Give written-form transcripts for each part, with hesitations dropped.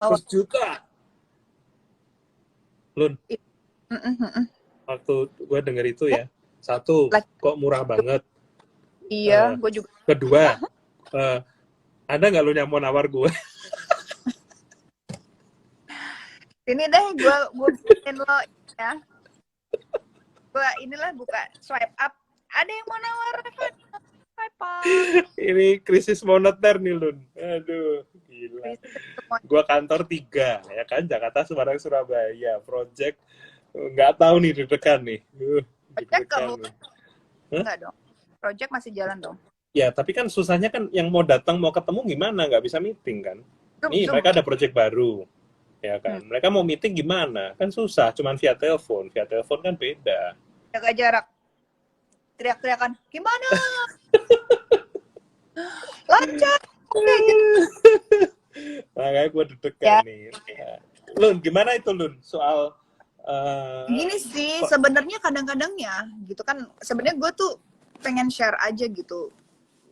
100 juta. Lun, waktu gue denger itu ya, satu, kok murah banget. Iya, gue juga. Kedua, ada nggak lu yang mau nawar gue? Sini deh, gue bikin lo ya. Gue inilah buka swipe up. Ada yang mau nawar? Swipe up. Ini krisis moneter nih, Lun. Aduh, gila. Gue kantor 3, ya kan? Jakarta, Semarang, Surabaya. Project, nggak tahu nih, deg-degan nih. Project kamu? Enggak dong. Project masih jalan dong. Ya, tapi kan susahnya kan yang mau datang, mau ketemu gimana? Nggak bisa meeting kan? Nih, mereka ada project baru. Ya kan, mereka mau meeting gimana? Kan susah, cuman via telepon. Via telepon kan beda. Jaga jarak. Teriak-teriakan, gimana? Lancar. Makanya gue deg-degan nih. Lun, gimana itu Lun? Soal gini sih, sebenarnya kadang-kadang ya, gitu kan. Sebenarnya gue tuh pengen share aja gitu.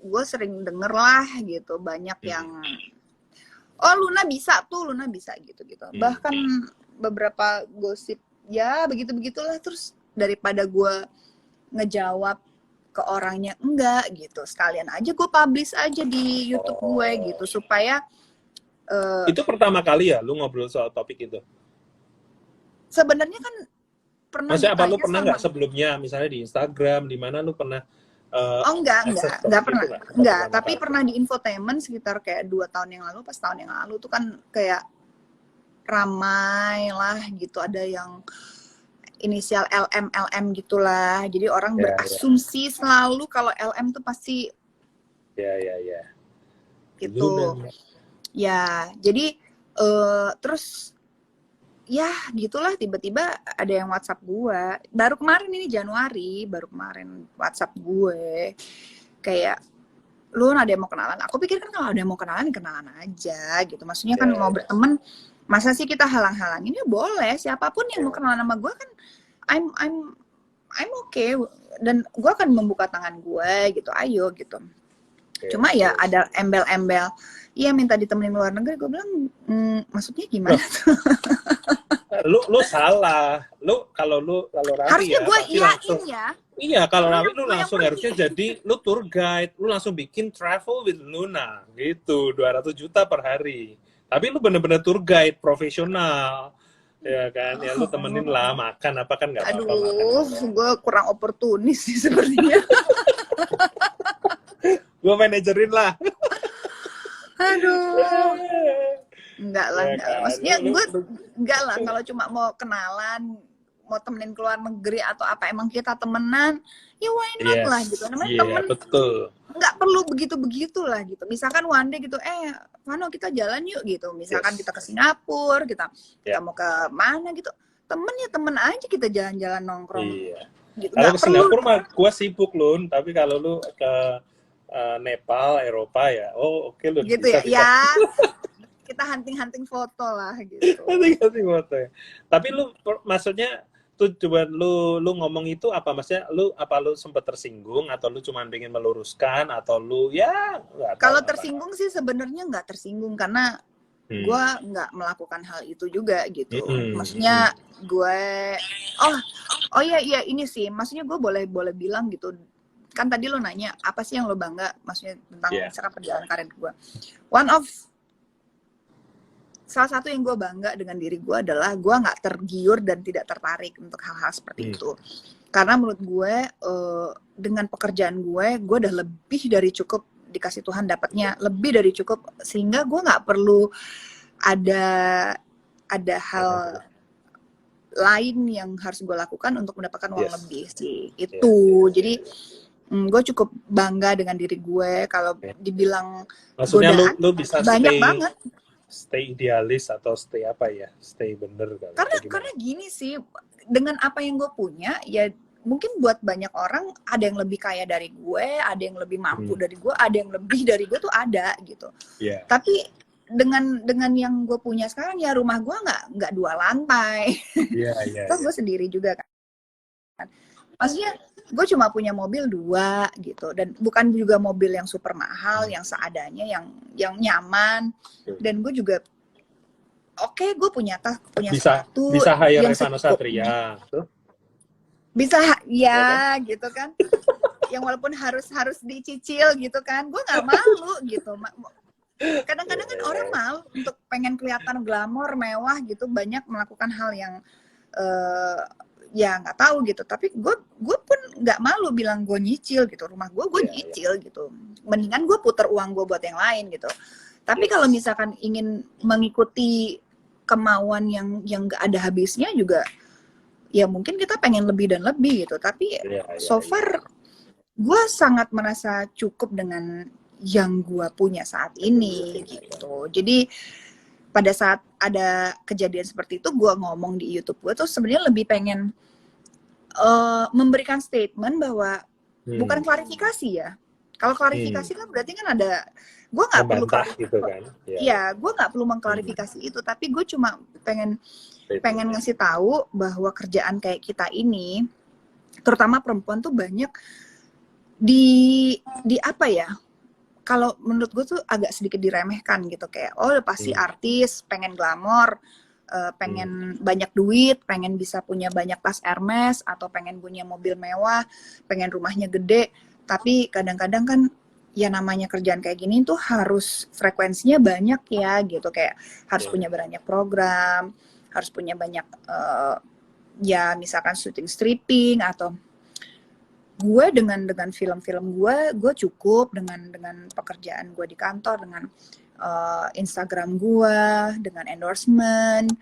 Gue sering denger lah gitu, banyak yang oh Luna bisa gitu. Bahkan beberapa gosip ya begitu-begitulah, terus daripada gue ngejawab ke orangnya enggak gitu, sekalian aja gue publish aja di YouTube gue gitu supaya itu pertama kali ya lu ngobrol soal topik itu? Sebenarnya kan pernah. Maksudnya apa lu pernah nggak sebelumnya, misalnya di Instagram, di mana lu pernah? Enggak pernah. Enggak, tapi pernah di infotainment sekitar kayak 2 tahun yang lalu, pas tahun yang lalu tuh kan kayak ramai lah gitu, ada yang inisial LM gitulah. Jadi orang berasumsi selalu kalau LM tuh pasti gitu. Ya, jadi terus ya gitulah, tiba-tiba ada yang WhatsApp gue baru kemarin ini Januari, WhatsApp gue kayak lu ada yang mau kenalan. Aku pikir kan kalau ada yang mau kenalan aja gitu, maksudnya kan mau berteman, masa sih kita halang-halangin? Ya boleh, siapapun yang mau kenalan sama gue kan I'm okay, dan gue akan membuka tangan gue gitu, ayo gitu. Cuma ya ada embel-embel, iya minta ditemenin luar negeri. Gue bilang, maksudnya gimana tuh? Lu salah. Kalau Raffi harusnya ya, gue langsung, ya. Iya, kalau Raffi lu langsung harusnya jadi lu tour guide, lu langsung bikin travel with Luna gitu, 200 juta per hari. Tapi lu bener-bener tour guide profesional. Ya kan, ya lu temenin lah makan apa kan nggak apa-apa. Aduh, gue kurang oportunis sih sepertinya. Gue manajerin lah. Aduh. Enggak lah. Maksudnya gue enggak lah, kalau cuma mau kenalan, mau temenin keluar negeri atau apa, emang kita temenan, ya why not lah gitu. Namanya temen. Betul. Enggak perlu begitu-begitu lah gitu. Misalkan one day gitu, Vano kita jalan yuk gitu. Misalkan kita ke Singapura, kita mau ke mana gitu. Temen aja, kita jalan-jalan nongkrong. Iya. Gitu. Kalau ke Singapura mah gue sibuk Lun, tapi kalau lu ke Nepal, Eropa ya, oke Lun. Gitu bisa, ya. Kita hunting foto lah gitu. Hunting foto ya. Tapi lu maksudnya tuh coba lu ngomong itu apa, maksudnya lu sempat tersinggung atau lu cuma pengen meluruskan atau lu ya kalau tersinggung sih sebenarnya nggak tersinggung karena gue nggak melakukan hal itu juga gitu. Maksudnya gue oh iya ini sih, maksudnya gue boleh bilang gitu kan, tadi lo nanya apa sih yang lo bangga maksudnya tentang misalkan perjalanan karir gue. Salah satu yang gue bangga dengan diri gue adalah gue nggak tergiur dan tidak tertarik untuk hal-hal seperti itu. Karena menurut gue dengan pekerjaan gue udah lebih dari cukup, dikasih Tuhan dapatnya lebih dari cukup, sehingga gue nggak perlu ada hal lain yang harus gue lakukan untuk mendapatkan uang lebih sih itu. Jadi gue cukup bangga dengan diri gue. Kalau dibilang maksudnya lu bisa banyak banget. Stay idealis atau stay apa ya? Stay bener kan? Karena gini sih, dengan apa yang gue punya, ya mungkin buat banyak orang ada yang lebih kaya dari gue, ada yang lebih mampu dari gue, ada yang lebih dari gue tuh ada gitu. Tapi dengan yang gue punya sekarang, ya rumah gue nggak 2 lantai. Terus gue sendiri juga kan. Maksudnya gue cuma punya mobil 2 gitu, dan bukan juga mobil yang super mahal, yang seadanya, yang nyaman. Dan gue juga oke, gue punya tas, punya Bisa sepatu hire yang Revano secukupnya. Satria tuh, Bisa, ya kan? ya gitu kan. Yang walaupun harus dicicil gitu kan, gue nggak malu gitu. Kadang-kadang kan orang malu untuk pengen kelihatan glamor, mewah gitu, banyak melakukan hal yang ya nggak tahu gitu. Tapi gue pun nggak malu bilang gue nyicil gitu, rumah gue nyicil gitu. Mendingan gue puter uang gue buat yang lain gitu. Tapi kalau misalkan ingin mengikuti kemauan yang nggak ada habisnya juga, ya mungkin kita pengen lebih dan lebih gitu. Tapi so far gue sangat merasa cukup dengan yang gue punya saat ini gitu. Jadi pada saat ada kejadian seperti itu, gue ngomong di YouTube gue tuh sebenarnya lebih pengen memberikan statement bahwa bukan klarifikasi ya. Kalau klarifikasi kan berarti kan ada, gue nggak perlu gitu kan. Iya, gue nggak perlu mengklarifikasi itu, tapi gue cuma pengen ngasih tahu bahwa kerjaan kayak kita ini, terutama perempuan tuh banyak di apa ya? Kalau menurut gue tuh agak sedikit diremehkan gitu, kayak pasti artis, pengen glamor, pengen banyak duit, pengen bisa punya banyak tas Hermes, atau pengen punya mobil mewah, pengen rumahnya gede. Tapi kadang-kadang kan ya namanya kerjaan kayak gini tuh harus frekuensinya banyak ya gitu, kayak harus punya banyak program, harus punya banyak ya misalkan syuting stripping, atau gue dengan film-film gue cukup dengan pekerjaan gue di kantor, dengan Instagram gue, dengan endorsement,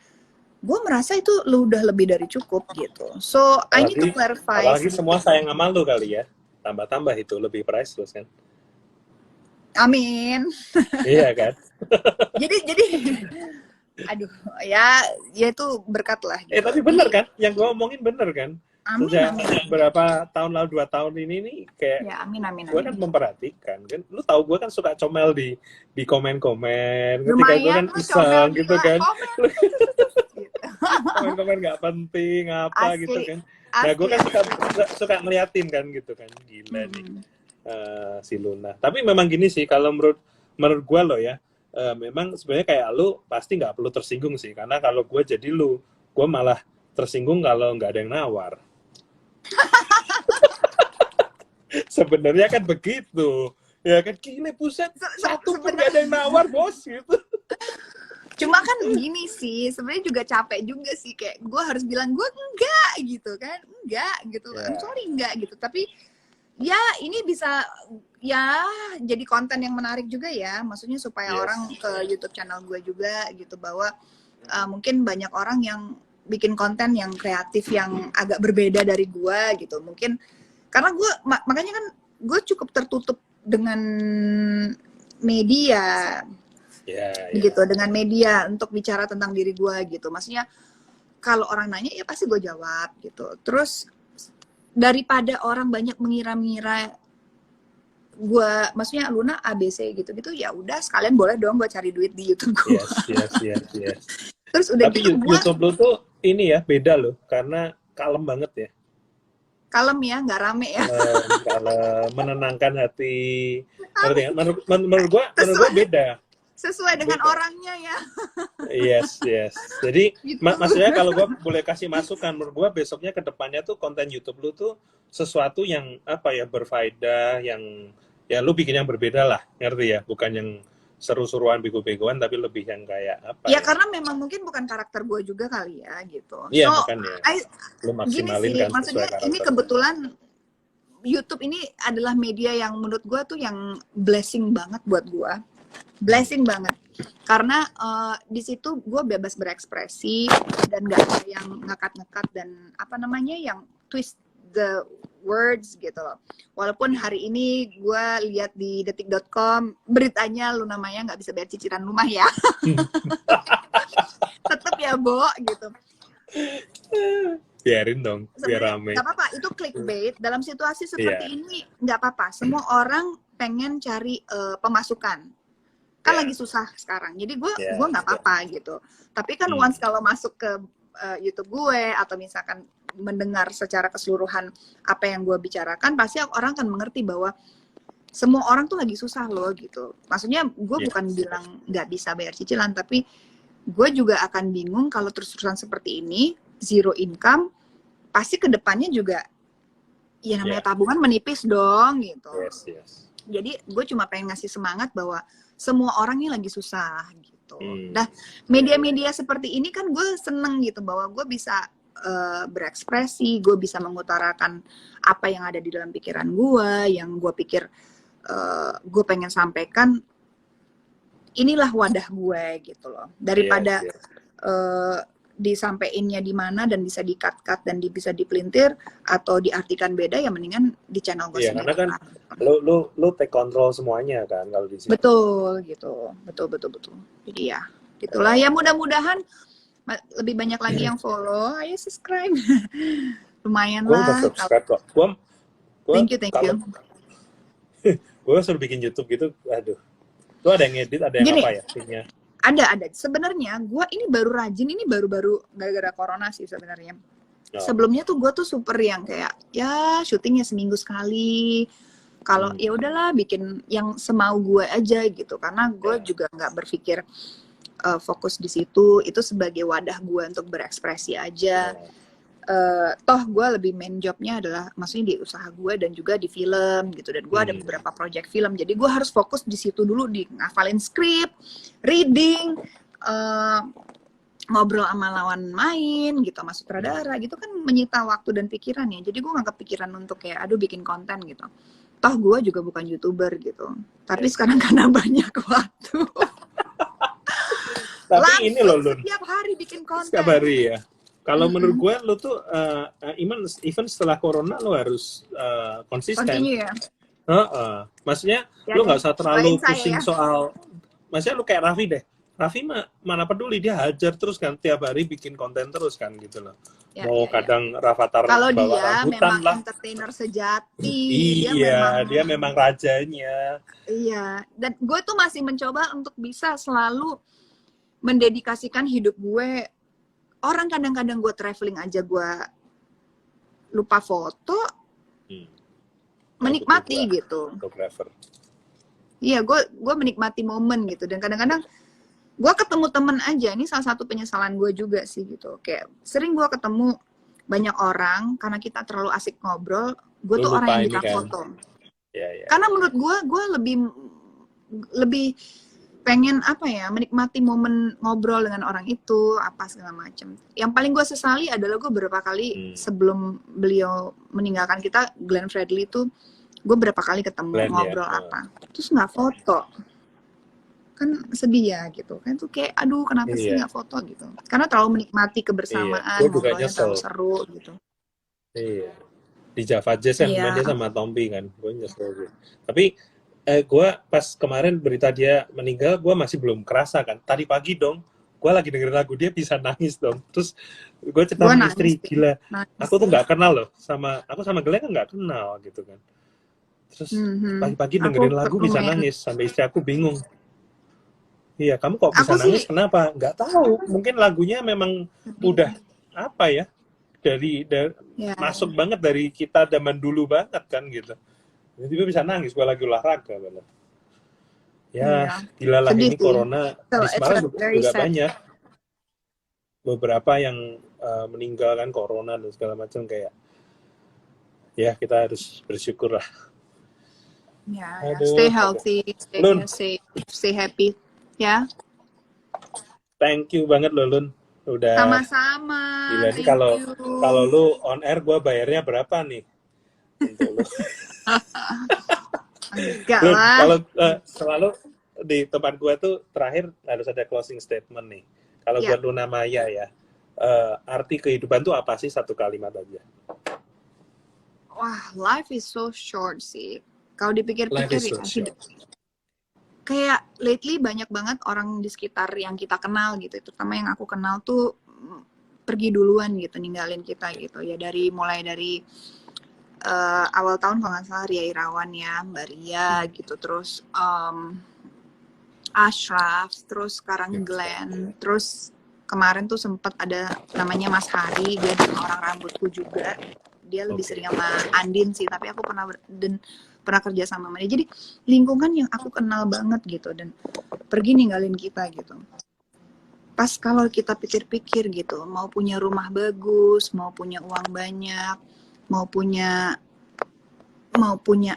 gue merasa itu udah lebih dari cukup gitu. So I need to clarify. Apalagi semua sayang sama lu kali ya, tambah-tambah itu lebih priceless kan. Amin. Iya kan. jadi aduh ya itu berkat lah gitu. Tapi bener kan, yang gue omongin bener kan. Amin, sejak amin. berapa tahun lalu, 2 tahun ini nih kayak ya, amin. Gue kan memperhatikan kan, lu tahu gue kan suka comel di komen-komen, ketika gue kan iseng gitu kan, komen-komen nggak penting apa asli, gitu kan. Nah gue kan suka ngeliatin kan gitu kan, gila nih si Luna. Tapi memang gini sih, kalau menurut gue loh ya, memang sebenarnya kayak lu pasti nggak perlu tersinggung sih, karena kalau gue jadi lu, gue malah tersinggung kalau nggak ada yang nawar. Sebenarnya kan begitu, ya kan, gile buset, satu pun gak ada yang nawar bos gitu. Cuma kan gini sih, sebenarnya juga capek juga sih, kayak gue harus bilang gue enggak gitu kan, enggak gitu, I'm sorry enggak gitu. Tapi ya ini bisa ya jadi konten yang menarik juga ya, maksudnya supaya orang ke YouTube channel gue juga gitu, bahwa mungkin banyak orang yang bikin konten yang kreatif yang agak berbeda dari gue gitu. Mungkin karena gue makanya kan gue cukup tertutup dengan media, gitu, dengan media untuk bicara tentang diri gue gitu. Maksudnya kalau orang nanya ya pasti gue jawab gitu. Terus daripada orang banyak mengira-ngira gue, maksudnya Luna ABC gitu-gitu, ya udah sekalian boleh dong gue cari duit di YouTube gue. Yes. Terus udah tapi gitu YouTube lu tuh ini ya beda loh, karena kalem banget ya. Kalem ya, nggak rame ya. Kalem, menenangkan hati. Menurut gue beda. Sesuai dengan orangnya ya. Yes. Jadi gitu. Maksudnya kalau gue boleh kasih masukan, menurut gue besoknya ke depannya tuh konten YouTube lu tuh sesuatu yang apa ya, berfaedah, yang ya lu bikin yang berbeda lah, ngerti ya? Bukan yang seru-seruan, bego-begoan, tapi lebih yang kayak apa ya? Karena memang mungkin bukan karakter gue juga kali ya gitu. Iya, makanya lu maksimalin gini sih, kan, maksudnya ini kebetulan YouTube ini adalah media yang menurut gue tuh yang blessing banget buat gue. Blessing banget. Karena di situ gue bebas berekspresi dan gak ada yang ngekat-ngekat dan apa namanya, yang twist the words gitu loh. Walaupun hari ini gue lihat di detik.com beritanya lu namanya nggak bisa bayar cicilan rumah ya. Tetep ya Bo gitu. Biarin dong, biar rame. Gak apa-apa, itu clickbait. Dalam situasi seperti ini nggak apa-apa. Semua orang pengen cari pemasukan. Kan lagi susah sekarang. Jadi gue nggak apa-apa gitu. Tapi kan once kalau masuk ke YouTube gue, atau misalkan mendengar secara keseluruhan apa yang gue bicarakan, pasti orang akan mengerti bahwa semua orang tuh lagi susah loh gitu. Maksudnya gue bukan bilang nggak bisa bayar cicilan, tapi gue juga akan bingung kalau terus-terusan seperti ini, zero income, pasti kedepannya juga ya namanya tabungan menipis dong gitu. Yes. Jadi gue cuma pengen ngasih semangat bahwa semua orang ini lagi susah gitu. Nah, media-media seperti ini kan gue seneng gitu bahwa gue bisa berekspresi, gue bisa mengutarakan apa yang ada di dalam pikiran gue, yang gue pikir gue pengen sampaikan. Inilah wadah gue gitu loh. Daripada disampeinnya di mana dan bisa di-cut dan bisa dipelintir atau diartikan beda, ya mendingan di channel gue sendiri. Karena kan lu take control semuanya kan kalau di sini. Betul gitu. Betul. Jadi ya gitulah ya, mudah-mudahan lebih banyak lagi yang follow, ayo subscribe. Lumayan Gue lah. udah subscribe kok. Gue thank you. Gue suruh bikin YouTube gitu, aduh. Lu ada yang edit, ada yang Gini, apa ya? Thingnya? Ada. Sebenarnya gue ini baru rajin, ini baru gara-gara corona sih sebenarnya. Sebelumnya tuh gue tuh super yang kayak ya syutingnya seminggu sekali. Kalau ya udahlah bikin yang semau gue aja gitu, karena gue juga nggak berpikir fokus di situ. Itu sebagai wadah gue untuk berekspresi aja. Toh gue lebih main jobnya adalah maksudnya di usaha gue dan juga di film gitu, dan gue ada beberapa project film, jadi gue harus fokus di situ dulu, di ngafalin skrip, reading, ngobrol sama lawan main gitu, sama sutradara gitu kan, menyita waktu dan pikiran ya. Jadi gue nggak kepikiran untuk kayak aduh bikin konten gitu. Toh gue juga bukan YouTuber gitu, tapi sekarang karena banyak waktu tapi ini loh Lun, setiap hari bikin konten. Setiap hari ya. Kalau menurut gue, lo tuh even setelah corona lo harus konsisten. Continue ya. Maksudnya lo nggak usah terlalu pusing soal. Maksudnya lo kayak Raffi deh. Raffi mana peduli, dia hajar terus kan, tiap hari bikin konten terus kan gitu loh. Mau kadang Rafathar kalau bawa dia rambutan memang lah. Entertainer sejati. Dia memang rajanya. Iya. Dan gue tuh masih mencoba untuk bisa selalu mendedikasikan hidup gue. Orang kadang-kadang gue traveling aja gue lupa foto, menikmati gitu. Fotografer. Iya, gue menikmati momen gitu. Dan kadang-kadang gue ketemu temen aja, ini salah satu penyesalan gue juga sih gitu. Kayak sering gue ketemu banyak orang karena kita terlalu asik ngobrol, gue tuh orang yang kita foto. Karena menurut gue lebih pengen apa ya, menikmati momen ngobrol dengan orang itu, apa segala macam. Yang paling gue sesali adalah gue beberapa kali sebelum beliau meninggalkan kita, Glenn Fredly itu, gue berapa kali ketemu ngobrol apa, terus nggak foto, kan sedih ya gitu kan, tuh kayak aduh kenapa sih nggak foto gitu, karena terlalu menikmati kebersamaan, ngobrolnya terlalu seru gitu. Iya, di Java Jazz kan dia sama Tompi kan, gue nyesel gitu. Tapi gue pas kemarin berita dia meninggal, gue masih belum kerasa kan. Tadi pagi dong, gue lagi dengerin lagu dia bisa nangis dong. Terus gue cerita sama istri, gila. Aku tuh nggak kenal loh, aku sama Glenn kan nggak kenal gitu kan. Terus pagi-pagi dengerin lagu bisa nangis, sampai istri aku bingung. Iya, kamu kok bisa nangis? Kenapa? Nggak tahu. Mungkin lagunya memang udah apa ya, dari masuk banget dari kita zaman dulu banget kan gitu. Tiba-tiba bisa nangis, gue lagi olahraga. Gila lah, ini corona. Di Semarang juga banyak. Beberapa yang meninggal kan corona dan segala macam, kayak ya kita harus bersyukur lah. Stay healthy, stay happy. Ya. Thank you banget loh Lun. Udah. Sama-sama. Gila nih, kalau lu on air, gue bayarnya berapa nih? Untuk lu. Enggak lah. Kalau selalu di tempat gue tuh terakhir harus ada closing statement nih. Kalau buat Luna Maya ya, arti kehidupan tuh apa sih, satu kalimat aja? Wah, life is so short sih. Kalau dipikir-pikir ya, hidup. Kayak lately banyak banget orang di sekitar yang kita kenal gitu, terutama yang aku kenal tuh pergi duluan gitu, ninggalin kita gitu ya, mulai dari awal tahun kalau nggak salah Ria Irawan ya, Mbak Ria gitu, terus Ashraf, terus sekarang Glenn, terus kemarin tuh sempat ada namanya Mas Hari, dia orang rambutku juga, dia lebih sering sama Andin sih, tapi aku pernah kerja sama dia, jadi lingkungan yang aku kenal banget gitu, dan pergi ninggalin kita gitu. pas kalau kita pikir-pikir gitu, mau punya rumah bagus, mau punya uang banyak, mau punya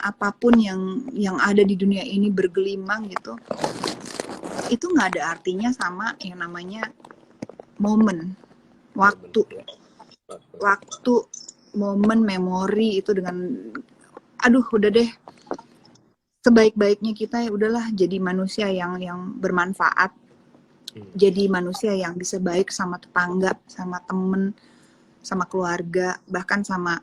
apapun yang ada di dunia ini bergelimang gitu, itu nggak ada artinya sama yang namanya momen, waktu, momen, memori itu dengan, aduh udah deh, sebaik-baiknya kita ya udahlah jadi manusia yang bermanfaat, jadi manusia yang bisa baik sama tetangga, sama temen, sama keluarga, bahkan sama,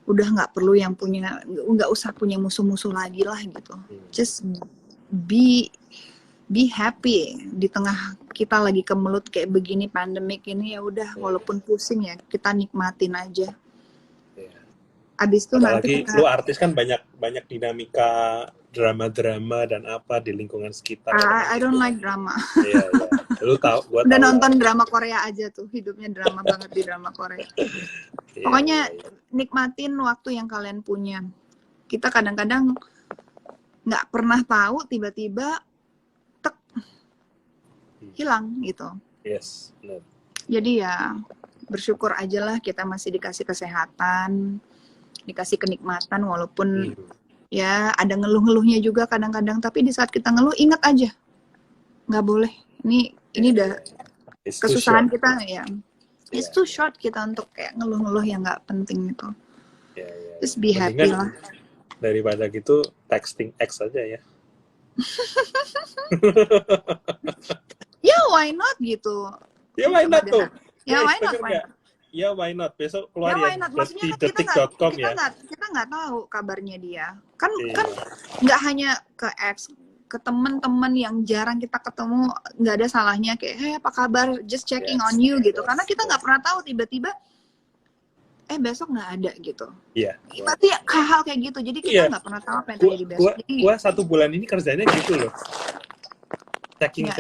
udah nggak perlu yang punya, nggak usah punya musuh-musuh lagi lah gitu. Just be happy di tengah kita lagi kemelut kayak begini pandemik ini, ya udah walaupun pusing ya kita nikmatin aja. Abis itu apalagi nanti kita, lu artis kan banyak dinamika drama-drama dan apa di lingkungan sekitar. I don't like drama. Iya. Lu tahu, gua udah tahu nonton drama Korea aja tuh, hidupnya drama banget di drama Korea. Pokoknya nikmatin waktu yang kalian punya. Kita kadang-kadang nggak pernah tahu, tiba-tiba tek hilang gitu. Yes, benar. Jadi ya bersyukur aja lah kita masih dikasih kesehatan, dikasih kenikmatan, walaupun ya ada ngeluh-ngeluhnya juga kadang-kadang, tapi di saat kita ngeluh ingat aja, nggak boleh. Ini udah kesusahan kita ya. It's too short kita untuk kayak ngeluh-ngeluh yang nggak penting itu. Just be happy lah. Daripada gitu texting X aja ya. Ya why not gitu. Ya why not tuh. Ya why not? Ya why not, besok keluar ya why not? Maksudnya detik.com ya. Kita nggak tahu kabarnya dia. Kan nggak hanya ke X, ke teman-teman yang jarang kita ketemu, nggak ada salahnya kayak, hey apa kabar, just checking on you gitu. Karena kita nggak pernah tahu tiba-tiba besok nggak ada gitu. Iya. Berarti hal kayak gitu. Jadi kita nggak pernah tahu apa yang terjadi besok. Gua 1 bulan ini kerjanya gitu loh. Checking,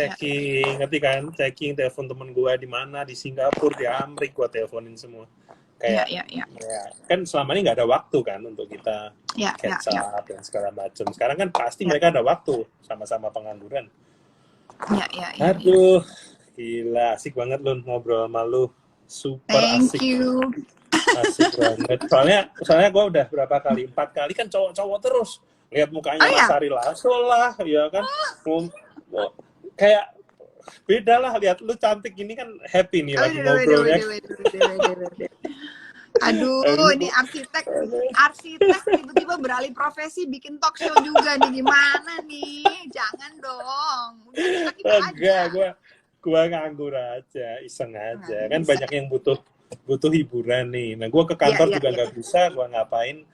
ngerti kan? Checking telepon temen gue di mana, di Singapura, di Amerika, gue teleponin semua. Kayak, ya, kan selama ini nggak ada waktu kan untuk kita catch up dan segala macam. Sekarang kan pasti mereka ada waktu, sama-sama pengangguran. Aduh, gila, asik banget lu ngobrol sama lu, super asik. Thank you. Asik banget. Soalnya gue udah berapa kali, 4 kali kan cowok-cowok terus. Lihat mukanya Mas Ari Lasso lah, ya kan. Kayak beda lah, lihat lu cantik gini kan happy nih lagi ngobrol ya. Aduh, ini arsitek tiba-tiba beralih profesi bikin talk show juga nih, gimana nih? Jangan dong. Udah kita aja. Gua nganggur aja, iseng aja. Kan banyak yang butuh hiburan nih. Nah, gua ke kantor juga nggak bisa, gua ngapain?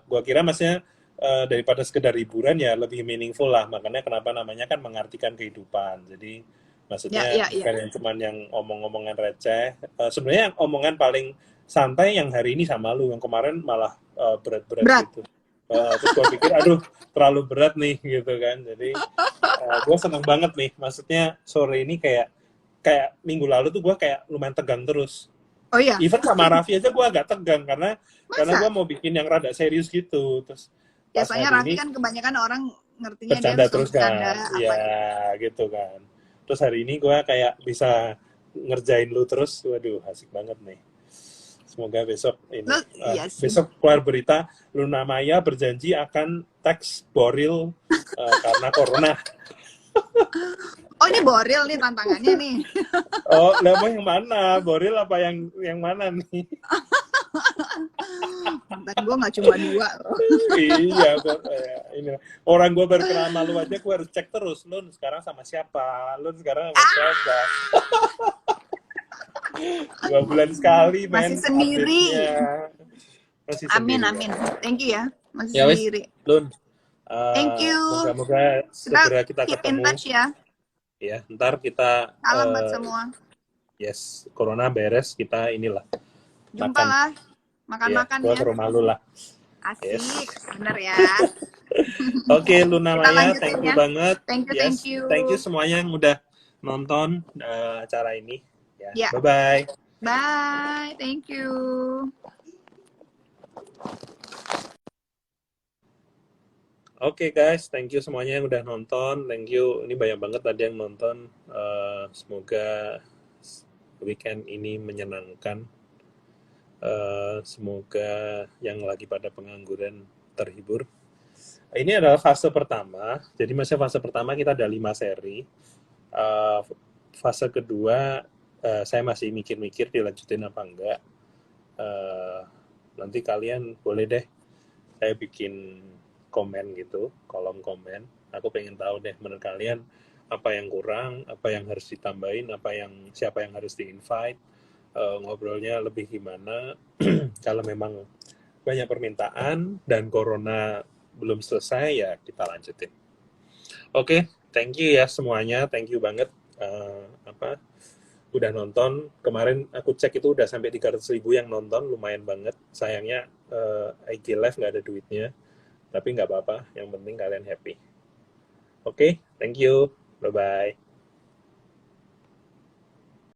Gua kira maksudnya daripada sekedar hiburan ya lebih meaningful lah, makanya kenapa namanya kan mengartikan kehidupan. Jadi maksudnya bukan yang cuman yang omong-omongan receh. Sebenarnya yang omongan paling santai yang hari ini sama lu, yang kemarin malah berat-berat gitu. Terus gue pikir aduh terlalu berat nih gitu kan. Jadi gue seneng banget nih, maksudnya sore ini kayak minggu lalu tuh gue kayak lumayan tegang terus. Oh iya. Even sama Raffi aja gue agak tegang karena gue mau bikin yang rada serius gitu. Terus biasanya Raffi kan kebanyakan orang ngertinya bercanda dia terus kan, ya gitu kan. Terus hari ini gue kayak bisa ngerjain lu terus, waduh asik banget nih. Semoga besok ini, besok keluar berita Luna Maya berjanji akan tax Boril karena corona. Oh ini Boril nih tantangannya nih. Oh, lah mau yang mana? Boril apa yang mana nih? Mantan gue nggak cuma 2 loh. Iya, ini orang gue baru kenal sama lu aja, gue harus cek terus. Lu sekarang sama siapa? Lu sekarang sama siapa? 2 bulan sekali, men. Masih sendiri. Masih amin. Thank you ya. Masih sendiri. Lun. Thank you. Moga-moga segera kita keep ketemu. In touch ya. Ya, ntar kita. Salam buat semua. Yes, corona beres, kita inilah. Jumpa lah. Makan-makan ya. Gua ke rumah lu lah. Asik, bener ya. Oke, Luna Maya, thank you banget. Thank you. Thank you semuanya yang udah nonton acara ini. Ya. Bye-bye. Bye, thank you. Oke guys, thank you semuanya yang udah nonton. Thank you, ini banyak banget tadi yang nonton. Semoga weekend ini menyenangkan. Semoga yang lagi pada pengangguran terhibur. Ini adalah fase pertama, jadi masih fase pertama kita ada 5 seri. Fase kedua, saya masih mikir-mikir dilanjutin apa enggak. Nanti kalian boleh deh, saya bikin komen gitu, kolom komen. Aku pengen tahu deh menurut kalian apa yang kurang, apa yang harus ditambahin, siapa yang harus di-invite, ngobrolnya lebih gimana. Kalau memang banyak permintaan dan corona belum selesai, ya kita lanjutin. Oke, thank you ya semuanya, thank you banget udah nonton. Kemarin aku cek itu udah sampai 300.000 yang nonton, lumayan banget. Sayangnya IG Live nggak ada duitnya, tapi nggak apa-apa, yang penting kalian happy. Oke, thank you, bye-bye.